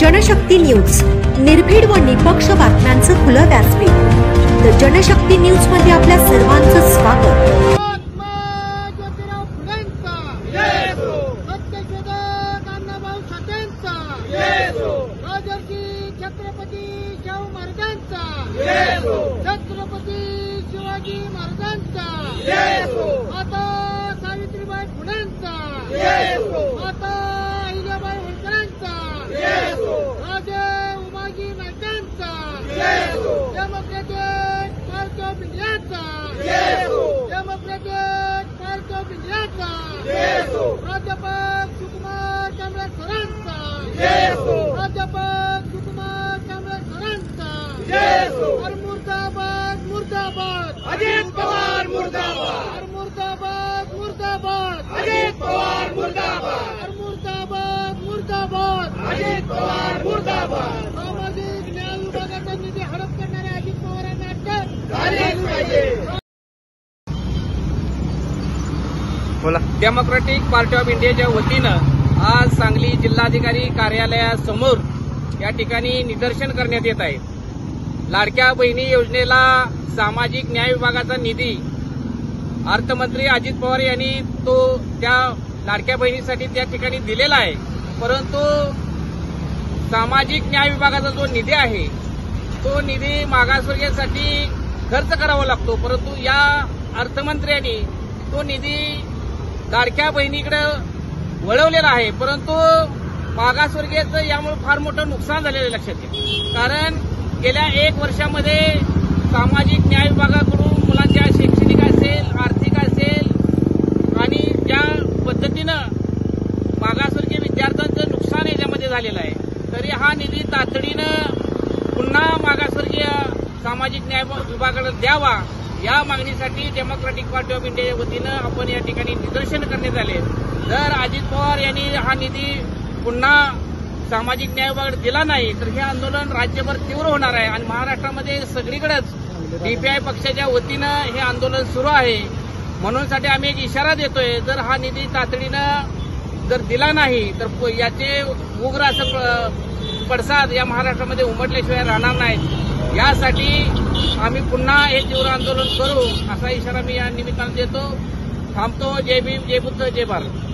Janshakti news, निर्भीड व निपक्ष बातम्यांचं खुलं व्यासपीठ। द जनशक्ती न्यूज मध्ये आपल्या सर्वांचं स्वागत। छत्रपती शाहू महाराजांचा, छत्रपती शिवाजी महाराजांचा, माता सावित्रीबाई फुलेंचा, माता Ahilyabai होळकरांचा, Raje Umaji नाईकांचा, democratic party of इंडियाचा, डेमोक्रेटिक पार्टी ऑफ इंडियाचा, प्राध्यापक सुकुमार कांबळे सरांचा, प्राध्यापक सुकुमार कांबळे सरांचा, मुर्दाबाद मुर्दाबाद अजित पवार मुर्दाबाद, मुर्दाबाद मुर्दाबाद अजित पवार मुर्दाबाद, मुर्दाबाद मुर्दाबाद अजित पवार मुर्दाबाद। सामाजिक न्याय विभागाचा निधी हडप करणाऱ्या अजित पवारांना अटक झालीच पाहिजे। डेमोक्रेटिक पार्टी ऑफ इंडियाच्या वतीनं आज सांगली जिल्हाधिकारी कार्यालयासमोर या ठिकाणी निदर्शन करण्यात येत आहे। लाडक्या बहिणी योजनेला सामाजिक न्याय विभागाचा निधी अर्थमंत्री अजित पवार यांनी त्या लाडक्या बहिणीसाठी त्या ठिकाणी दिलेला आहे, परंतु सामाजिक न्याय विभागाचा जो निधी आहे तो निधी मागासवर्गीयांसाठी खर्च करावा लागतो, परंतु या अर्थमंत्र्यांनी तो निधी लाडक्या बहिणीकडे वळवलेला आहे, परंतु मागासवर्गीयांचं यामुळे फार मोठं नुकसान झालेलं लक्षात येईल। कारण गेल्या 1 वर्षामध्ये सामाजिक न्याय विभागाकडून मुलांच्या शैक्षणिक असेल, आर्थिक असेल आणि ज्या पद्धतीनं मागासवर्गीय विद्यार्थ्यांचं नुकसान याच्यामध्ये झालेलं आहे, तरी हा निधी तातडीनं पुन्हा मागासवर्गीय सामाजिक न्याय विभागाकडे द्यावा या मागणीसाठी डेमोक्रेटिक पार्टी ऑफ इंडियाच्या वतीनं आपण या ठिकाणी निदर्शन करण्यात आले। जर अजित पवार यांनी हा निधी पुन्हा सामाजिक न्याय विभागाकडे दिला नाही तर हे आंदोलन राज्यभर तीव्र होणार आहे आणि महाराष्ट्रामध्ये सगळीकडेच डीपीआय पक्षाच्या वतीनं हे आंदोलन सुरू आहे। म्हणूनसाठी आम्ही एक इशारा देतोय, जर हा निधी तातडीनं जर दिला नाही तर याचे उग्र असं पडसाद या महाराष्ट्रामध्ये उमटल्याशिवाय राहणार नाहीत। यासाठी आम्ही पुन्हा हे तीव्र आंदोलन करू असा इशारा मी या निमित्तानं देतो। थांबतो। जय भीम, जय बुद्ध, जय भारत।